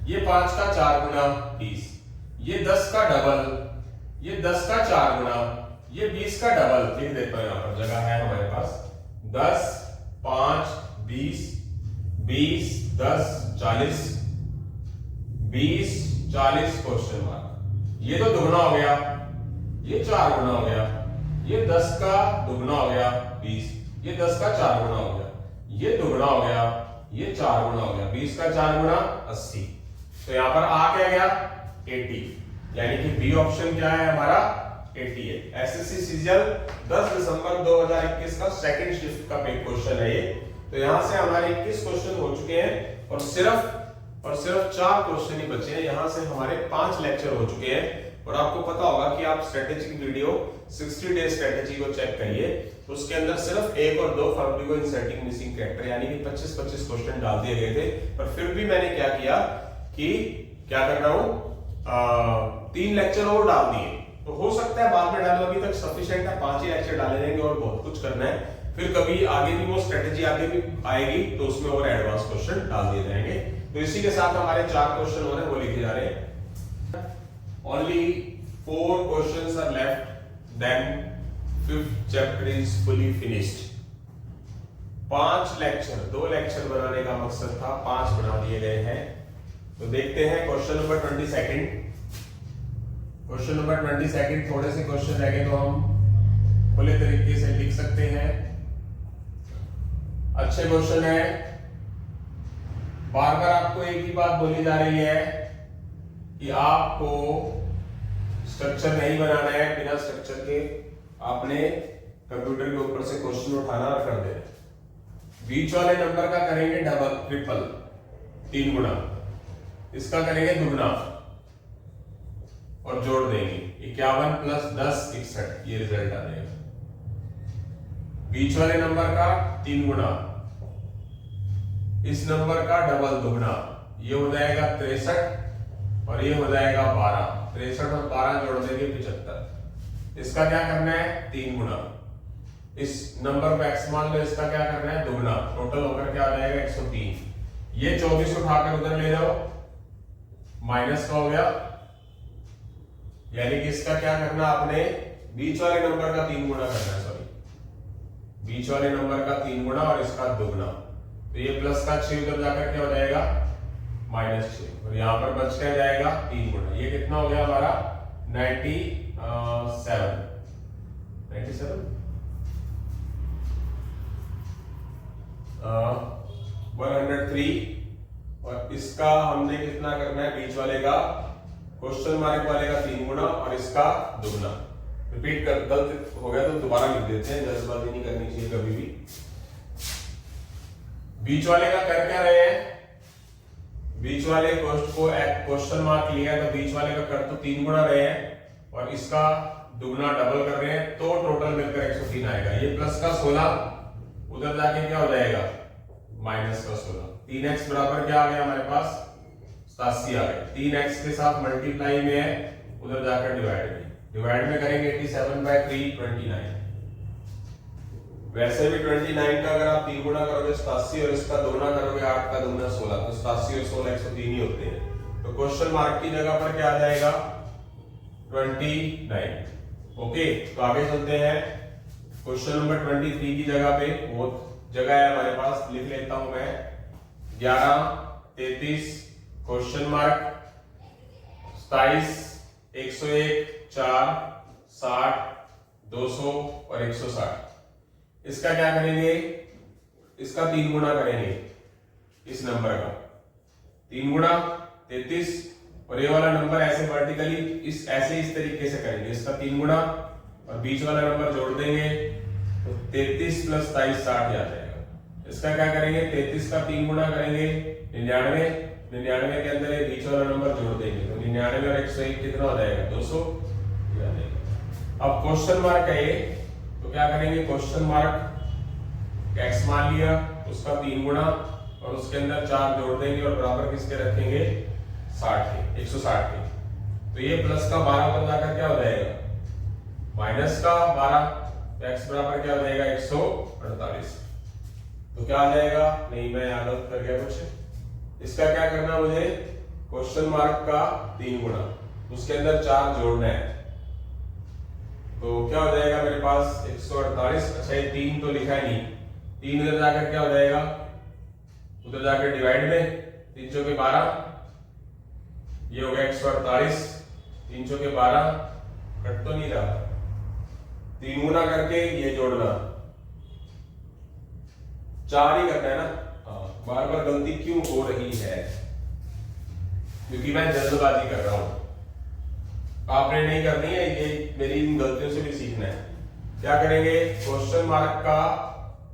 ये 5 का 4 गुना 20, ये 10 का डबल, ये 10 का 4 गुना, ये 20 का डबल। लिख देता हूं, यहां पर जगह है हमारे पास। 10 5 20 20 10 40 20 40 क्वेश्चन मार्क। ये तो दुगना हो गया, ये 4 गुना हो गया, ये 10 का दुगना हो गया 20, ये 10 का 4 गुना हो गया, ये दुगना हो गया, ये 4 गुना हो गया, 20 का 4 गुना 80। तो यहां पर आ क्या गया 80, यानी कि बी ऑप्शन क्या है हमारा 80 है। एसएससी सीजीएल 10 दिसंबर 2021 का सेकंड शिफ्ट का पेपर क्वेश्चन है ये। तो यहां से हमारे 21 क्वेश्चन हो चुके हैं और सिर्फ 4 क्वेश्चन ही बचे हैं। यहां से हमारे 5 लेक्चर हो चुके हैं और आपको पता होगा कि आप स्ट्रेटेजी की वीडियो 60 डे स्ट्रेटेजी को चेक करिए, तो उसके अंदर सिर्फ 1 और 2 फरवरी को इंसर्टिंग मिसिंग कैरेक्टर यानी कि 25-25 क्वेश्चन डाल दिए गए थे। पर फिर भी मैंने क्या किया कि क्या कर रहा हूं 3 लेक्चर और डाल दिए। तो हो सकता है बाद में डालो, अभी तक सफिशिएंट है, 5 ही लेक्चर डाले जाएंगे और बहुत कुछ करना है। फिर कभी आगे भी वो स्ट्रेटेजी आगे भी आएगी तो उसमें और एडवांस क्वेश्चन डाल दिए जाएंगे। तो इसी के साथ हमारे 4 क्वेश्चन हो रहे हैं वो लिखे जा रहे हैं। Only 4 questions are left, then 5th chapter is fully finished. 5 lecture, 2 lecture बनाने का मकसद था, 5 बना दिए गए हैं। तो देखते हैं क्वेश्चन नंबर 22। क्वेश्चन नंबर 22 थोड़े से क्वेश्चन रह गए तो हम खुले तरीके से लिख सकते हैं। अच्छे क्वेश्चन है। बार बार आपको एक ही बात बोली जा रही है कि आपको स्ट्रक्चर नहीं बनाना है, बिना स्ट्रक्चर के आपने कंप्यूटर के ऊपर से क्वेश्चन उठाना और कर देना। बीच वाले नंबर का करेंगे डबल ट्रिपल 3 गुना, इसका करेंगे दुगना और जोड़ देंगे 51 प्लस 10 61, ये रिजल्ट आ जाएगा। बीच वाले नंबर का 3 गुना, इस नंबर का डबल दुगना, ये हो जाएगा 63 और ये हो जाएगा 12। 63 और 12 जोड़ देंगे 75। इसका क्या करना है 3 गुना, इस नंबर को x मान लो, इसका क्या करना है दुगना, टोटल होकर क्या आ जाएगा 103। ये 24 उठाकर उधर ले जाओ, माइनस का हो गया, यानी कि इसका क्या करना आपने बीच वाले नंबर का 3 गुना करना है, सॉरी बीच वाले नंबर का 3 गुना और इसका दुगना। तो ये प्लस का 6 उधर जाकर क्या हो जाएगा -6 और यहां पर बच क्या जाएगा 3 गुना। ये कितना हो गया हमारा 97 103 और इसका हमने कितना करना है बीच वाले का क्वेश्चन मार्क वाले का 3 गुना और इसका दुगना। रिपीट कर, गलत हो गया तो दोबारा लिख देते हैं, जल्दबाजी नहीं करनी चाहिए कभी भी। बीच वाले का कर क्या रहे हैं, बीच वाले क्वेश्चन मार्क लिया तो बीच वाले का कर तो 3 गुना रहे हैं और इसका दुगना डबल कर रहे हैं, तो टोटल मिलकर 103 आएगा। ये प्लस का 16 उधर जाके क्या हो जाएगा माइनस का 16। 3x बराबर क्या आ गया हमारे पास 87 आ गया। 3x के साथ मल्टीप्लाई में है, उधर जाकर डिवाइड में करेंगे 87/3 29। वैसे भी 29 का अगर आप 3 गुना करोगे 87 और इसका दुगना करोगे 8 का दुगना 16, तो 87 और 16 103 ही होते हैं। तो क्वेश्चन मार्क की जगह पर क्या आ जाएगा 29। ओके, तो आगे चलते हैं। क्वेश्चन नंबर 23 की जगह पे बहुत जगह है हमारे पास, लिख लेता हूं मैं 11 33 क्वेश्चन मार्क 27 101 4 60 200 और 160। इसका क्या करेंगे, इसका 3 गुना करेंगे, इस नंबर का 3 गुना 33 और ये वाला नंबर ऐसे वर्टिकली इस तरीके से करेंगे, इसका 3 गुना और बीच वाला नंबर जोड़ देंगे तो 33 प्लस 27 60 आ जाएगा। इसका क्या करेंगे 33 का 3 गुना करेंगे 99 के अंदर ये बीच वाला नंबर जोड़ देंगे तो 99 और 101 कितना हो जाएगा 200 आ जाएगा। अब क्वेश्चन मार्क है ये, तो क्या करेंगे, क्वेश्चन मार्क x मान लिया, उसका 3 गुना और उसके अंदर 4 जोड़ देंगे और बराबर किसके रखेंगे, 60 के, 160 के। तो ये प्लस का 12 बन जाकर क्या हो जाएगा, माइनस का 12, तो x बराबर क्या हो जाएगा, 148। तो क्या आ जाएगा, नहीं मैं यहाँ गलत कर गया कुछ, इसका क्या करना मुझे, क्वेश्चन मार्क का 3 गुना, उसके अंदर 4 जोड़ना है, तो क्या हो जाएगा मेरे पास 148। अच्छा ये 3 तो लिखा ही नहीं, 3 उधर जाकर क्या हो जाएगा, उधर जाकर डिवाइड में 3 चौके 12, ये हो गया 148, 3 चौके 12, कट तो नहीं रहा, 3 गुना करके ये जोड़ना, 4 ही करना है ना। हाँ, बार बार गलती क्यों हो रही है, क्योंकि मैं जल्दबाजी कर रहा हूं, आपने नहीं करनी है, ये मेरी इन गलतियों से भी सीखना है। क्या करेंगे, क्वेश्चन मार्क का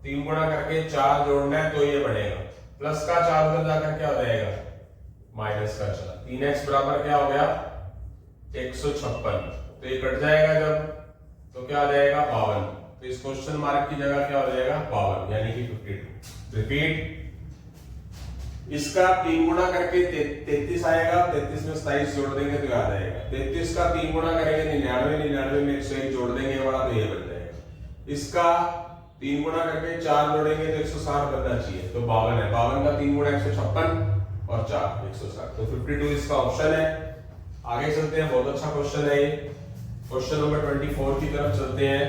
3 गुना करके 4 जोड़ना है, तो ये बनेगा प्लस का 4 उधर जाकर क्या हो जाएगा, माइनस का 4, 3x बराबर क्या हो गया, 156। तो ये कट जाएगा जब, तो क्या आ जाएगा 52, तो इस क्वेश्चन मार्क की जगह क्या हो जाएगा 52, यानी कि 52। रिपीट, इसका 3 गुना करके 33 आएगा, 33 में 27 जोड़ देंगे तो आ जाएगा, 33 का 3 गुना करेंगे 99, 99 में 101 जोड़ देंगे वाला, तो ये बन जाएगा। इसका 3 गुना करके 4 जोड़ेंगे तो 160 बनना चाहिए, तो 52 है, 52 का 3 गुना 156 और 4 160, तो 52 इसका ऑप्शन है। आगे चलते हैं, बहुत अच्छा क्वेश्चन है ये, क्वेश्चन नंबर 24 की तरफ चलते हैं।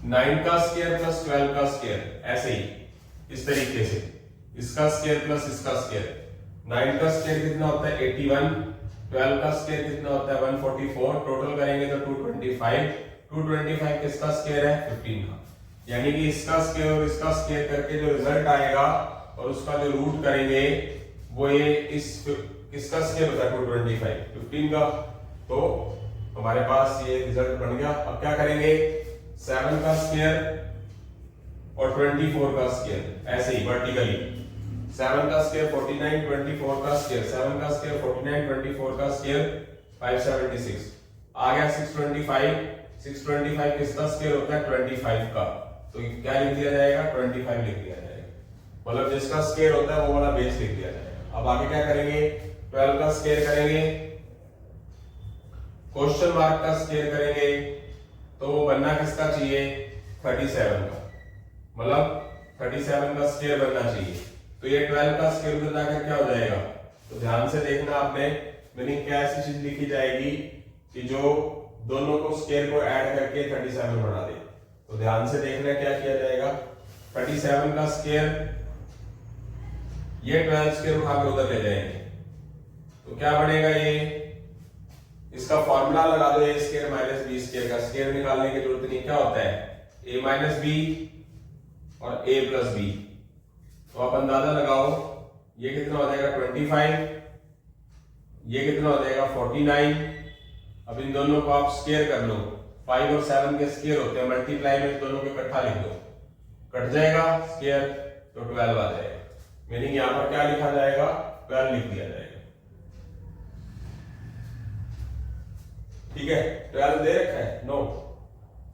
9 का स्क्वायर प्लस 12 का स्क्वायर, ऐसे ही इस तरीके से, इसका स्क्वायर प्लस इसका स्क्वायर, 9 का स्क्वायर कितना होता है 81, 12 का स्क्वायर कितना होता है 144, टोटल करेंगे तो 225, 225 किसका स्क्वायर है 15 का, यानी कि इसका स्क्वायर और इसका स्क्वायर करके जो रिजल्ट आएगा और उसका जो रूट करेंगे वो ये इस किसका स्क्वायर होता है 225, 15 का, तो हमारे पास ये रिजल्ट बन गया। अब क्या करेंगे, 7 का स्क्वायर और 24 का स्क्वायर, ऐसे ही वर्टिकली, 7 का स्क्वायर 49, 24 का स्क्वायर, 7 का स्क्वायर 49, 24 का स्क्वायर 576, आ गया 625, 625 किसका स्क्वायर होता है 25 का, तो क्या लिख दिया जाएगा 25 लिख दिया जाएगा, मतलब जिसका स्क्वायर होता है वो वाला बेस लिख दिया जाएगा। अब आगे क्या करेंगे, 12 का स्क्वायर करेंगे, क्वेश्चन मार्क का स्क्वायर करेंगे, तो वो बनना किसका चाहिए 37 का, मतलब 37 का स्क्वायर बनना चाहिए, तो ये 12 का स्क्वायर उधर जाकर क्या हो जाएगा, तो ध्यान से देखना आपने, मीनिंग क्या ऐसी चीज लिखी जाएगी कि जो दोनों को स्क्वायर को ऐड करके 37 बना दे, तो ध्यान से देखना क्या किया जाएगा, 37 का स्क्वायर, ये 12 स्क्वायर उठाकर उधर ले जाएंगे, तो क्या बनेगा, ये इसका फॉर्मूला लगा दो, a square minus B square का, स्क्वायर निकालने की जरूरत नहीं, क्या होता है a माइनस बी और a प्लस बी, तो आप अंदाजा लगाओ, ये कितना हो जाएगा 25, ये कितना हो जाएगा 49, अब इन दोनों को आप स्क्वायर कर लो, 5 और 7 के स्क्वायर होते हैं, मल्टीप्लाई में दोनों को इकट्ठा लिख दो, कट जाएगा स्क्वायर, तो 12 आ जाएगा, मीनिंग यहां पर क्या लिखा जाएगा 12 लिख दिया जाएगा, ठीक है। 12 दे रखा है, नो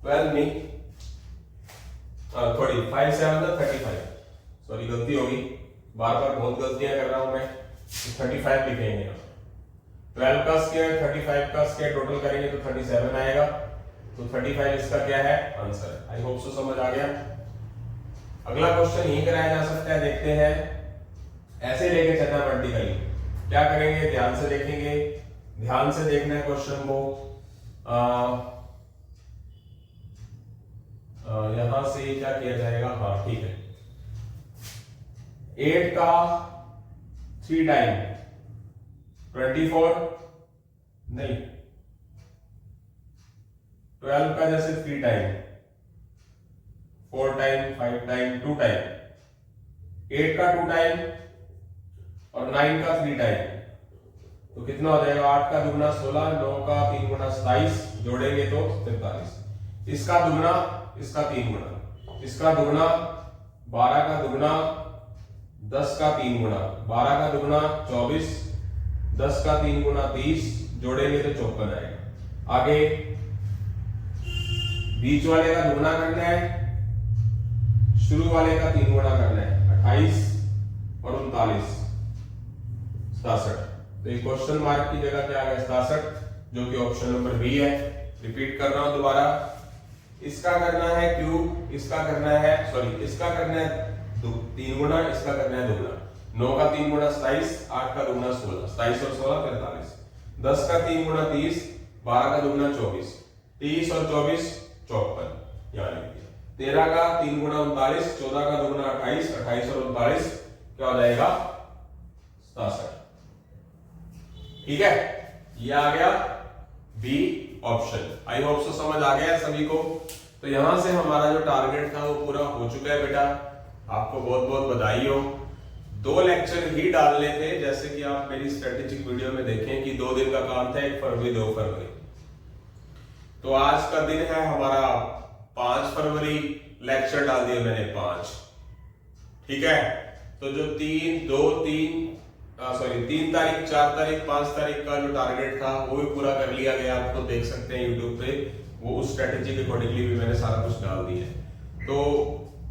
12 नहीं, थोड़ी 5 7 35, सॉरी गलती होगी, बार बार बहुत गलतियां कर रहा हूं मैं, 35 लिखेंगे, 12 का स्क्वायर 35 का स्क्वायर टोटल करेंगे तो 37 आएगा, तो 35 इसका क्या है आंसर। आई होप सो समझ आ गया। अगला क्वेश्चन यही कराया जा सकता है, देखते हैं, ऐसे लेके चलना वर्टिकली, क्या करेंगे ध्यान से देखेंगे, ध्यान से देखना है क्वेश्चन को, यहां से क्या किया जाएगा, हाँ ठीक है, 8 का 3 टाइम 24 नहीं, 12 का जैसे 3 टाइम, 4 टाइम, 5 टाइम, 2 टाइम, 8 का 2 टाइम और 9 का 3 टाइम, तो कितना हो जाएगा, 8 का दुगना 16, 9 का 3 गुना 27, जोड़ेंगे तो 43, इसका दुगना इसका 3 गुना, इसका दुगना 12 का दुगना 10 का 3 गुना, 12 का दुगना 24, 10 का 3 गुना 30, जोड़ेंगे तो 54 आएगा। आगे बीच वाले का दुगना करना है, शुरू वाले का 3 गुना करना है, 28 और 39, 67। तो ये क्वेश्चन मार्क की जगह क्या आ गया 67, जो कि ऑप्शन नंबर बी है। रिपीट कर रहा हूं दोबारा, इसका करना है क्यूब, इसका करना है इसका करना है 3 गुना, इसका करना है दुगना। 9 का 3 गुना 27, 8 का दुगना 16, 27 और 16 43, 10 का 3 गुना 30, 12 का दुगना 24, 30 और 24 54, यहाँ लिख दिया। 13 का 3 गुना 39, 14 का दुगना 28, 28 और 39 क्या हो जाएगा 67। ठीक है, ये आ गया B option. I hope so समझ आ गया सभी को। तो यहां से हमारा जो टारगेट था वो पूरा हो चुका है बेटा, आपको बहुत बहुत बधाई हो। 2 लेक्चर ही डालने थे, जैसे कि आप मेरी स्ट्रेटेजिक वीडियो में देखें कि 2 दिन का काम था, 1 फरवरी 2 फरवरी। तो आज का दिन है हमारा 5 फरवरी, लेक्चर डाल दिए मैंने 5। ठीक है, तो जो 3 तारीख, 4 तारीख, 5 तारीख का जो टारगेट था वो भी पूरा कर लिया गया। आप तो देख सकते हैं यूट्यूब पे, वो उस स्ट्रेटेजी के अकॉर्डिंगली भी मैंने सारा कुछ डाल दिया है। तो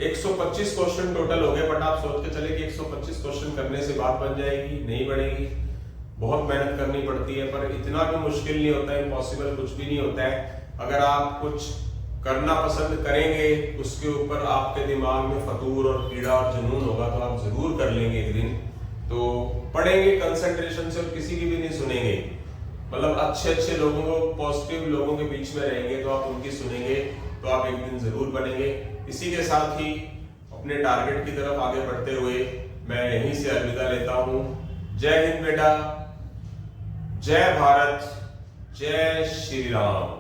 125 क्वेश्चन टोटल हो गए, बट आप सोच के चले कि 125 क्वेश्चन करने से बात बन जाएगी, नहीं बनेगी। बहुत मेहनत करनी पड़ती है, पर इतना भी मुश्किल नहीं होता है, इम्पॉसिबल कुछ भी नहीं होता है। अगर आप कुछ करना पसंद करेंगे, उसके ऊपर आपके दिमाग में फतूर और कीड़ा और जुनून होगा, तो आप जरूर कर लेंगे एक दिन। तो पढ़ेंगे कंसंट्रेशन से और किसी की भी नहीं सुनेंगे, मतलब अच्छे लोगों को, पॉजिटिव लोगों के बीच में रहेंगे तो आप उनकी सुनेंगे, तो आप एक दिन जरूर बनेंगे। इसी के साथ ही अपने टारगेट की तरफ आगे बढ़ते हुए मैं यहीं से अलविदा लेता हूं। जय हिंद बेटा, जय भारत, जय श्री राम।